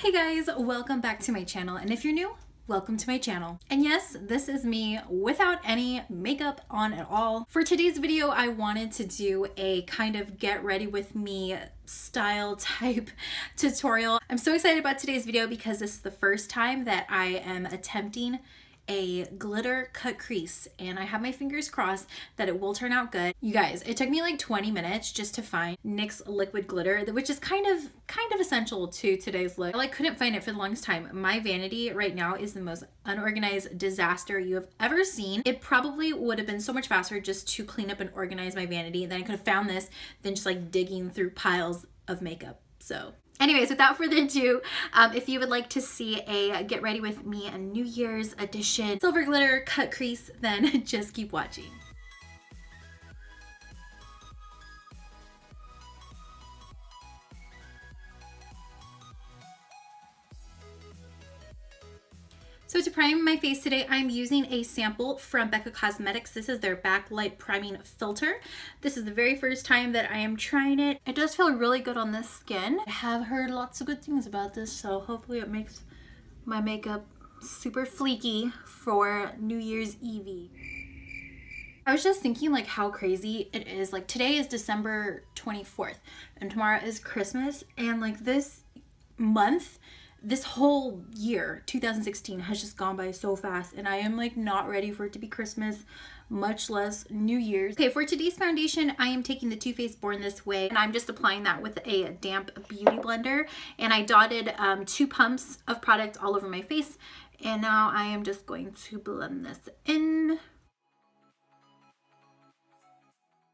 Hey guys, welcome back to my channel, and if you're new, welcome to my channel. And yes, this is me without any makeup on at all. For today's video, I wanted to do a kind of get ready with me style type tutorial. I'm so excited about today's video because this is the first time that I am attempting a glitter cut crease, and I have my fingers crossed that it will turn out good. You guys, it took me like 20 minutes just to find NYX liquid glitter, which is kind of essential to today's look. I couldn't find it for the longest time. My vanity right now is the most unorganized disaster you have ever seen. It probably would have been so much faster just to clean up and organize my vanity, and then I could have found this than just like digging through piles of makeup. So anyways, without further ado, if you would like to see a get ready with me a New Year's edition silver glitter cut crease, then just keep watching. So to prime my face today, I'm using a sample from BECCA Cosmetics. This is their Backlight Priming Filter. This is the very first time that I am trying it. It does feel really good on the skin. I have heard lots of good things about this, so hopefully it makes my makeup super fleeky for New Year's Eve. I was just thinking like how crazy it is. Like today is December 24th and tomorrow is Christmas, and like this month, this whole year, 2016, has just gone by so fast, and I am like not ready for it to be Christmas, much less New Year's. Okay, for today's foundation, I am taking the Too Faced Born This Way, and I'm just applying that with a damp beauty blender, and I dotted 2 pumps of product all over my face, and now I am just going to blend this in.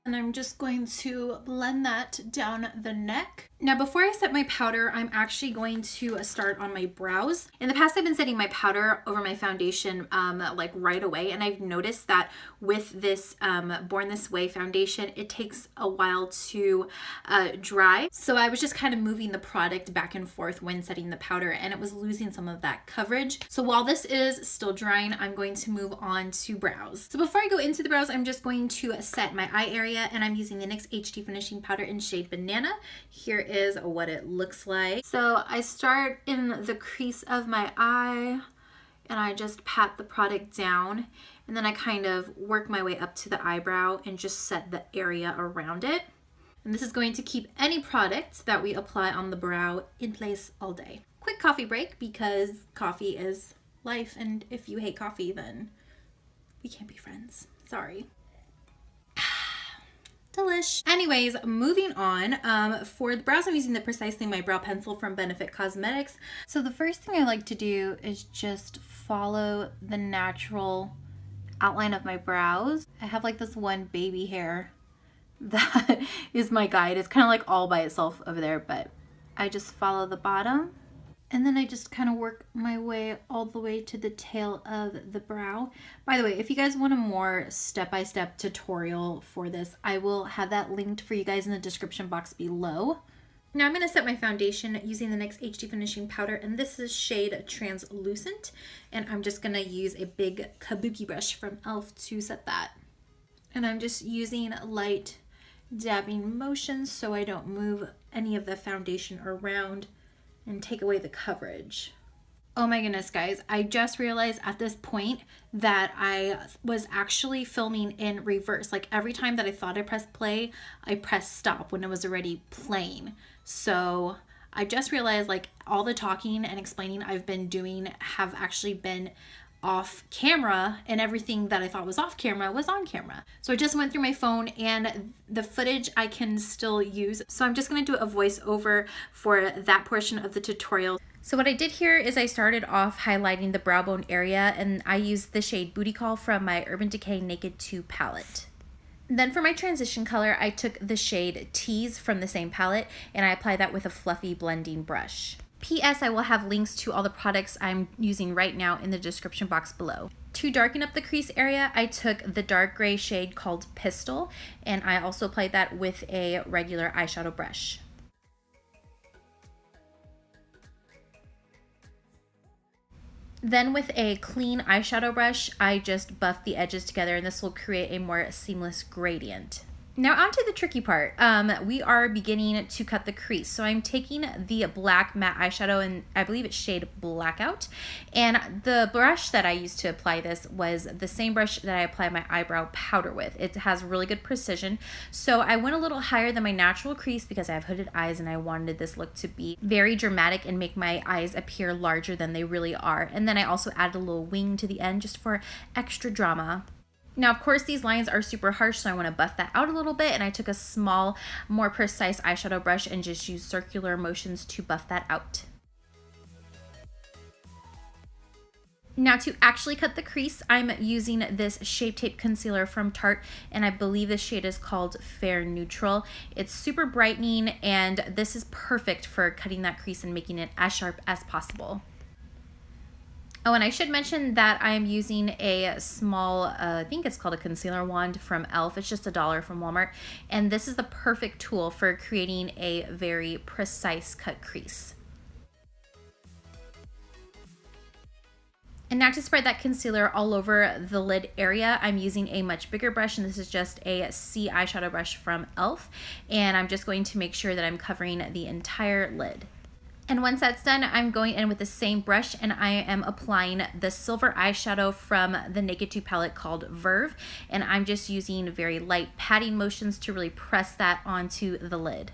And I'm just going to blend that down the neck. Now, before I set my powder, I'm actually going to start on my brows. In the past, I've been setting my powder over my foundation like right away. And I've noticed that with this Born This Way foundation, it takes a while to dry. So I was just kind of moving the product back and forth when setting the powder, and it was losing some of that coverage. So while this is still drying, I'm going to move on to brows. So before I go into the brows, I'm just going to set my eye area, and I'm using the NYX HD Finishing Powder in shade Banana. Here is what it looks like. So I start in the crease of my eye, and I just pat the product down, and then I kind of work my way up to the eyebrow and just set the area around it. And this is going to keep any product that we apply on the brow in place all day. Quick coffee break because coffee is life, and if you hate coffee, then we can't be friends. Sorry. Delish. Anyways, moving on. For the brows, I'm using the Precisely My Brow Pencil from Benefit Cosmetics. So the first thing I like to do is just follow the natural outline of my brows. I have like this one baby hair that is my guide. It's kind of like all by itself over there, but I just follow the bottom. And then I just kind of work my way all the way to the tail of the brow. By the way, if you guys want a more step-by-step tutorial for this, I will have that linked for you guys in the description box below. Now I'm going to set my foundation using the NYX HD Finishing Powder, and this is shade Translucent. And I'm just going to use a big kabuki brush from e.l.f. to set that. And I'm just using light dabbing motions so I don't move any of the foundation around and take away the coverage. Oh my goodness, guys, I just realized at this point that I was actually filming in reverse. Like every time that I thought I pressed play, I pressed stop when it was already playing. So I just realized like all the talking and explaining I've been doing have actually been off camera, and everything that I thought was off camera was on camera. So I just went through my phone, and the footage I can still use. So I'm just going to do a voiceover for that portion of the tutorial. So what I did here is I started off highlighting the brow bone area, and I used the shade Booty Call from my Urban Decay Naked 2 palette. Then for my transition color, I took the shade Tease from the same palette, and I applied that with a fluffy blending brush. P.S. I will have links to all the products I'm using right now in the description box below. To darken up the crease area, I took the dark gray shade called Pistol, and I also applied that with a regular eyeshadow brush. Then with a clean eyeshadow brush, I just buffed the edges together, and this will create a more seamless gradient. Now onto the tricky part. We are beginning to cut the crease. So I'm taking the black matte eyeshadow, and I believe it's shade Blackout. And the brush that I used to apply this was the same brush that I apply my eyebrow powder with. It has really good precision. So I went a little higher than my natural crease because I have hooded eyes and I wanted this look to be very dramatic and make my eyes appear larger than they really are. And then I also added a little wing to the end just for extra drama. Now, of course, these lines are super harsh, so I want to buff that out a little bit, and I took a small, more precise eyeshadow brush and just used circular motions to buff that out. Now, to actually cut the crease, I'm using this Shape Tape concealer from Tarte, and I believe this shade is called Fair Neutral. It's super brightening, and this is perfect for cutting that crease and making it as sharp as possible. Oh, and I should mention that I'm using a small, I think it's called a concealer wand from e.l.f. It's just $1 from Walmart. And this is the perfect tool for creating a very precise cut crease. And now to spread that concealer all over the lid area, I'm using a much bigger brush, and this is just a C eyeshadow brush from e.l.f. And I'm just going to make sure that I'm covering the entire lid. And once that's done, I'm going in with the same brush and I am applying the silver eyeshadow from the Naked 2 palette called Verve. And I'm just using very light patting motions to really press that onto the lid.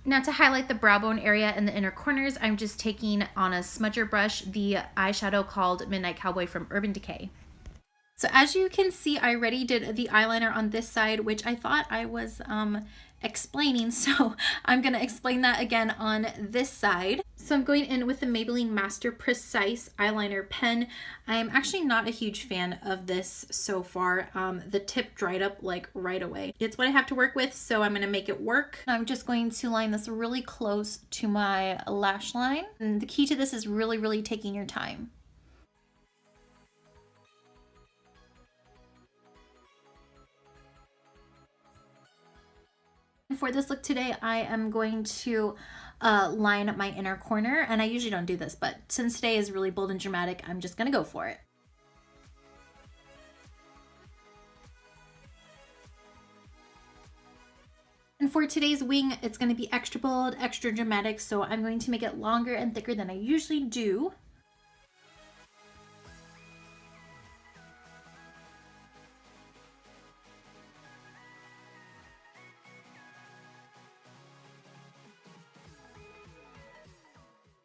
Now to highlight the brow bone area and the inner corners, I'm just taking on a smudger brush the eyeshadow called Midnight Cowboy from Urban Decay. So as you can see, I already did the eyeliner on this side, which I thought I was explaining, so I'm gonna explain that again on this side. So I'm going in with the Maybelline Master Precise eyeliner pen. I'm actually not a huge fan of this so far. The tip dried up like right away. It's what I have to work with, so I'm gonna make it work. I'm just going to line this really close to my lash line. And the key to this is really taking your time. For this look today, I am going to line up my inner corner, and I usually don't do this, but since today is really bold and dramatic, I'm just gonna go for it. And for today's wing, it's gonna be extra bold, extra dramatic, so I'm going to make it longer and thicker than I usually do.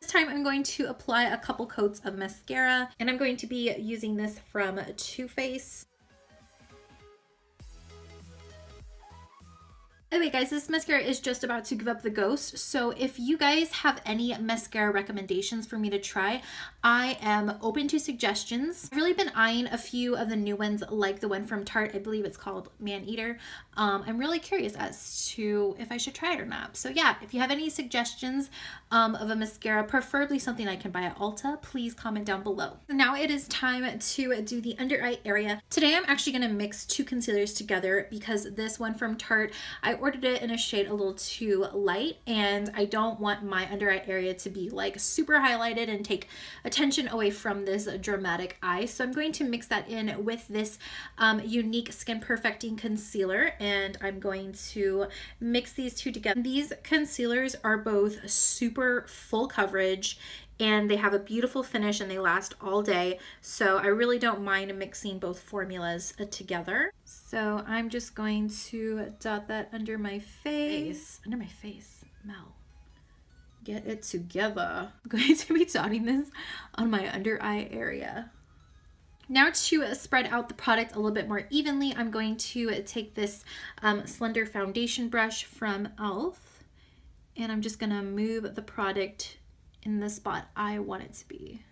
Time I'm going to apply a couple coats of mascara, and I'm going to be using this from Too Faced. Okay guys, this mascara is just about to give up the ghost, so if you guys have any mascara recommendations for me to try, I am open to suggestions. I've really been eyeing a few of the new ones, like the one from Tarte. I believe it's called Man Eater. I'm really curious as to if I should try it or not. So yeah, if you have any suggestions of a mascara, preferably something I can buy at Ulta, please comment down below. Now it is time to do the under eye area. Today I'm actually going to mix two concealers together because this one from Tarte, I ordered it in a shade a little too light, and I don't want my under eye area to be like super highlighted and take attention away from this dramatic eye. So I'm going to mix that in with this unique skin perfecting concealer, and I'm going to mix these two together. These concealers are both super full coverage and they have a beautiful finish and they last all day. So I really don't mind mixing both formulas together. So I'm just going to dot that under my face. Under my face, Mel. Get it together. I'm going to be dotting this on my under eye area. Now to spread out the product a little bit more evenly, I'm going to take this slender foundation brush from e.l.f. and I'm just gonna move the product in the spot I want it to be.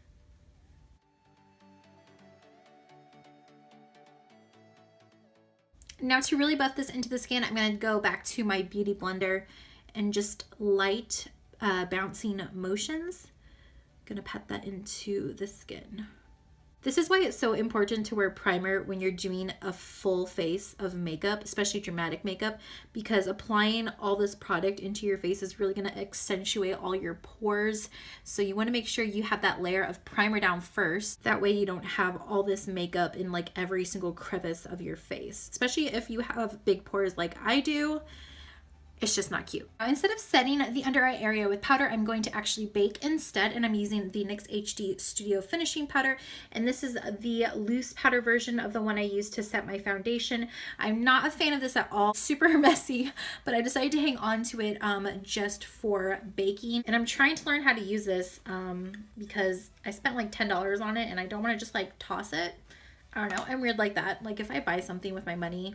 Now to really buff this into the skin, I'm gonna go back to my beauty blender and just light bouncing motions. I'm gonna pat that into the skin. This is why it's so important to wear primer when you're doing a full face of makeup, especially dramatic makeup, because applying all this product into your face is really going to accentuate all your pores. So you want to make sure you have that layer of primer down first. That way you don't have all this makeup in like every single crevice of your face, especially if you have big pores like I do. It's just not cute. Now, instead of setting the under eye area with powder, I'm going to actually bake instead, and I'm using the NYX HD Studio Finishing Powder, and this is the loose powder version of the one I used to set my foundation. I'm not a fan of this at all, super messy, but I decided to hang on to it just for baking, and I'm trying to learn how to use this because I spent like $10 on it, and I don't want to just like toss it. I don't know, I'm weird like that. Like if I buy something with my money,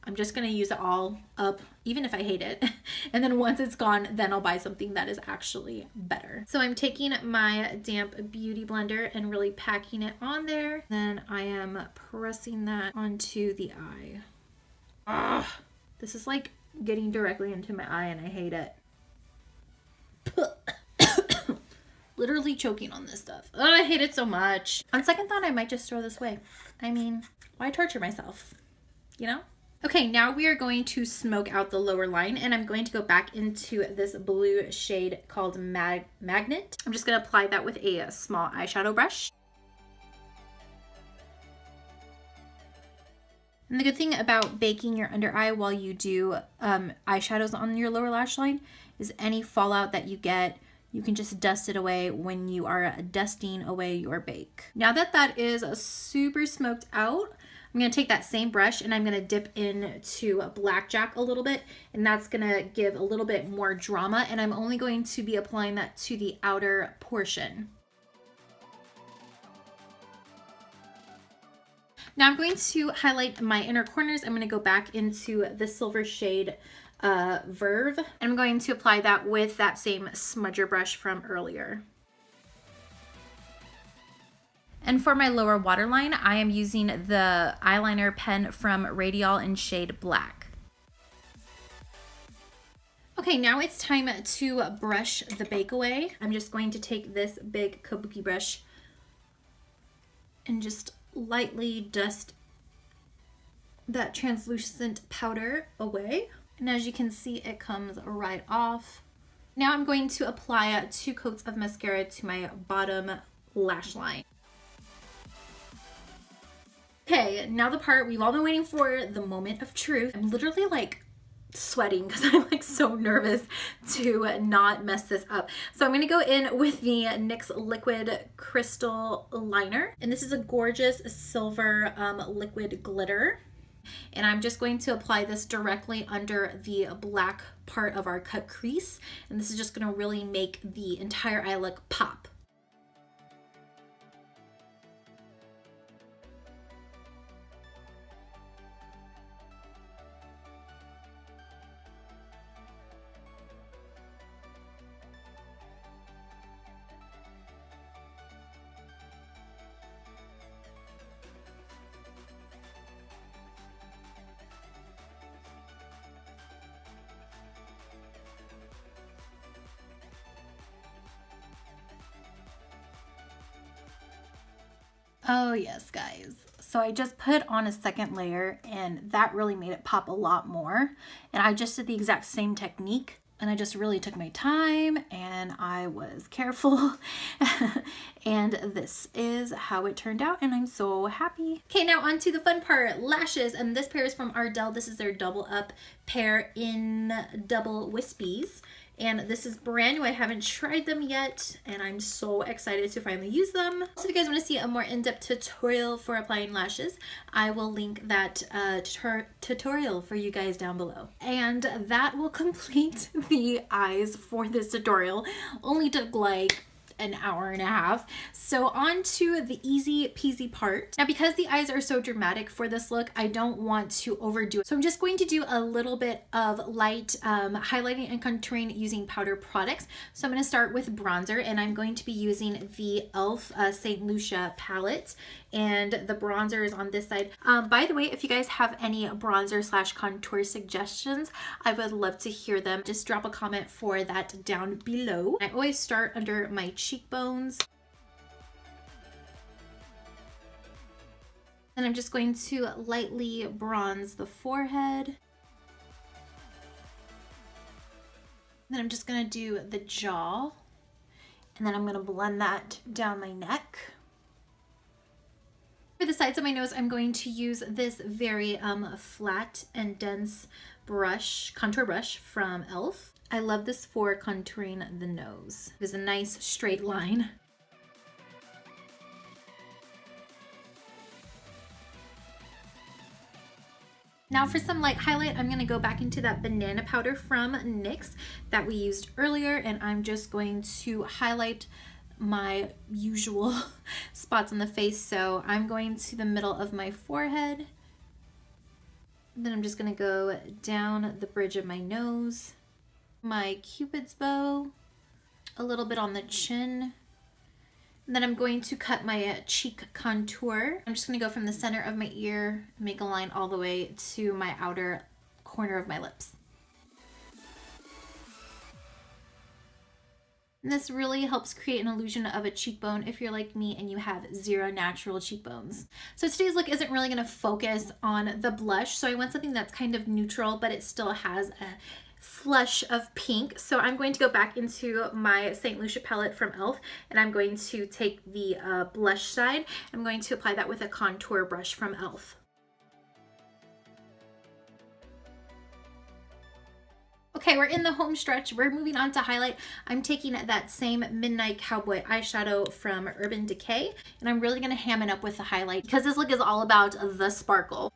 I'm just going to use it all up, even if I hate it. And then once it's gone, then I'll buy something that is actually better. So I'm taking my damp beauty blender and really packing it on there. Then I am pressing that onto the eye. Ugh, this is like getting directly into my eye and I hate it. Literally choking on this stuff. Oh, I hate it so much. On second thought, I might just throw this away. I mean, why torture myself? You know? Okay, now we are going to smoke out the lower line, and I'm going to go back into this blue shade called Magnet. I'm just going to apply that with a small eyeshadow brush. And the good thing about baking your under eye while you do eyeshadows on your lower lash line is any fallout that you get, you can just dust it away when you are dusting away your bake. Now that that is super smoked out, I'm going to take that same brush and I'm going to dip into Blackjack a little bit, and that's going to give a little bit more drama, and I'm only going to be applying that to the outer portion. Now I'm going to highlight my inner corners. I'm going to go back into the silver shade Verve, and I'm going to apply that with that same smudger brush from earlier. And for my lower waterline, I am using the eyeliner pen from Radial in shade Black. Okay, now it's time to brush the bake away. I'm just going to take this big kabuki brush and just lightly dust that translucent powder away. And as you can see, it comes right off. Now I'm going to apply 2 coats of mascara to my bottom lash line. Okay, now the part we've all been waiting for, the moment of truth. I'm literally like sweating because I'm like so nervous to not mess this up. So I'm going to go in with the NYX Liquid Crystal Liner, and this is a gorgeous silver liquid glitter. And I'm just going to apply this directly under the black part of our cut crease, and this is just going to really make the entire eye look pop. Oh yes, guys. So I just put on a second layer and that really made it pop a lot more. And I just did the exact same technique, and I just really took my time and I was careful. And this is how it turned out, and I'm so happy. Okay, now on to the fun part, lashes. And this pair is from Ardell. This is their double up pair in double wispies. And this is brand new. I haven't tried them yet, and I'm so excited to finally use them. So if you guys want to see a more in-depth tutorial for applying lashes, I will link that tutorial for you guys down below. And that will complete the eyes for this tutorial. Only took like an hour and a half. So on to the easy peasy part. Now, because the eyes are so dramatic for this look, I don't want to overdo it. So I'm just going to do a little bit of light highlighting and contouring using powder products. So I'm going to start with bronzer, and I'm going to be using the e.l.f. St. Lucia palette, and the bronzer is on this side. By the way, if you guys have any bronzer / contour suggestions, I would love to hear them. Just drop a comment for that down below. I always start under my cheekbones. And I'm just going to lightly bronze the forehead. Then I'm just gonna do the jaw. And then I'm gonna blend that down my neck. For the sides of my nose, I'm going to use this very flat and dense brush, contour brush from e.l.f. I love this for contouring the nose. It is a nice straight line. Now for some light highlight, I'm gonna go back into that banana powder from NYX that we used earlier, and I'm just going to highlight my usual spots on the face. So I'm going to the middle of my forehead. Then I'm just gonna go down the bridge of my nose, my Cupid's bow, a little bit on the chin. And then I'm going to cut my cheek contour. I'm just gonna go from the center of my ear, make a line all the way to my outer corner of my lips. And this really helps create an illusion of a cheekbone if you're like me and you have zero natural cheekbones. So today's look isn't really gonna focus on the blush, so I want something that's kind of neutral, but it still has a flush of pink. So I'm going to go back into my St. Lucia palette from e.l.f. and I'm going to take the blush side. I'm going to apply that with a contour brush from e.l.f. Okay, we're in the home stretch. We're moving on to highlight. I'm taking that same Midnight Cowboy eyeshadow from Urban Decay, and I'm really gonna ham it up with the highlight because this look is all about the sparkle.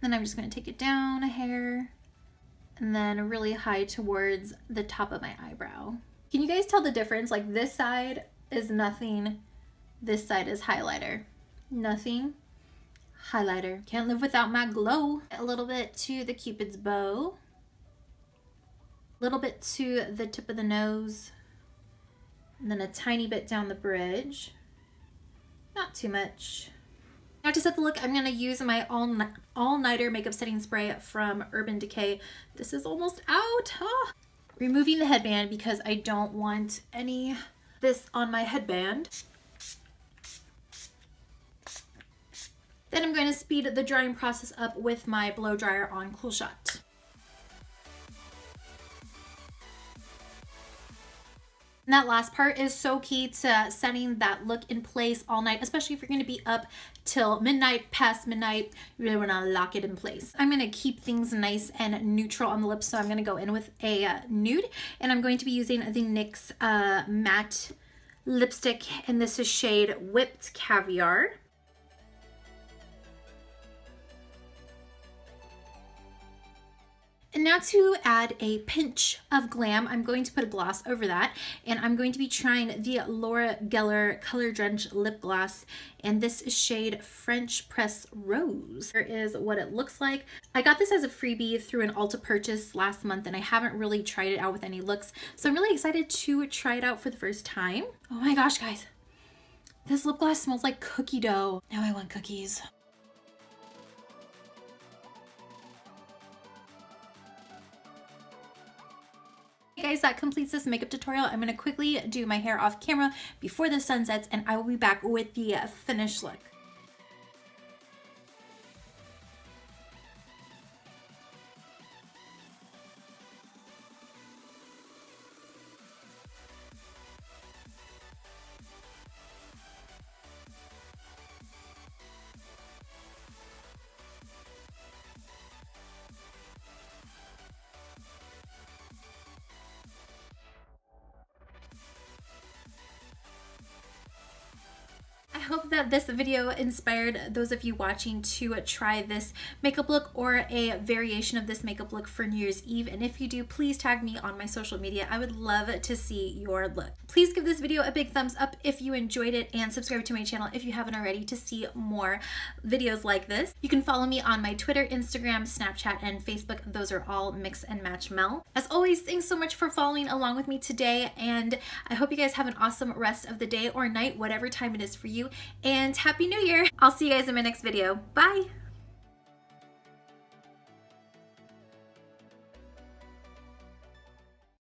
Then I'm just gonna take it down a hair and then really high towards the top of my eyebrow. Can you guys tell the difference? Like this side is nothing, this side is highlighter. Nothing, highlighter. Can't live without my glow. A little bit to the Cupid's bow. A little bit to the tip of the nose. And then a tiny bit down the bridge. Not too much. Now to set the look, I'm going to use my all-nighter makeup setting spray from Urban Decay. This is almost out. Oh. Removing the headband because I don't want any this on my headband. Then I'm going to speed the drying process up with my blow dryer on Cool Shot. And that last part is so key to setting that look in place all night, especially if you're going to be up till midnight, past midnight. You really want to lock it in place. I'm going to keep things nice and neutral on the lips, so I'm going to go in with a nude, and I'm going to be using the NYX matte lipstick, and this is shade Whipped Caviar. And now to add a pinch of glam, I'm going to put a gloss over that, and I'm going to be trying the Laura Geller Color Drenched Lip Gloss, and this is shade French Press Rose. Here is what it looks like. I got this as a freebie through an Ulta purchase last month, and I haven't really tried it out with any looks, so I'm really excited to try it out for the first time. Oh my gosh, guys. This lip gloss smells like cookie dough. Now I want cookies. Guys, that completes this makeup tutorial. I'm going to quickly do my hair off camera before the sun sets, and I will be back with the finished look. I hope that this video inspired those of you watching to try this makeup look or a variation of this makeup look for New Year's Eve. And if you do, please tag me on my social media. I would love to see your look. Please give this video a big thumbs up if you enjoyed it, and subscribe to my channel if you haven't already to see more videos like this. You can follow me on my Twitter, Instagram, Snapchat, and Facebook. Those are all Mix and Match Mel. As always, thanks so much for following along with me today, and I hope you guys have an awesome rest of the day or night, whatever time it is for you. And Happy New Year! I'll see you guys in my next video. Bye!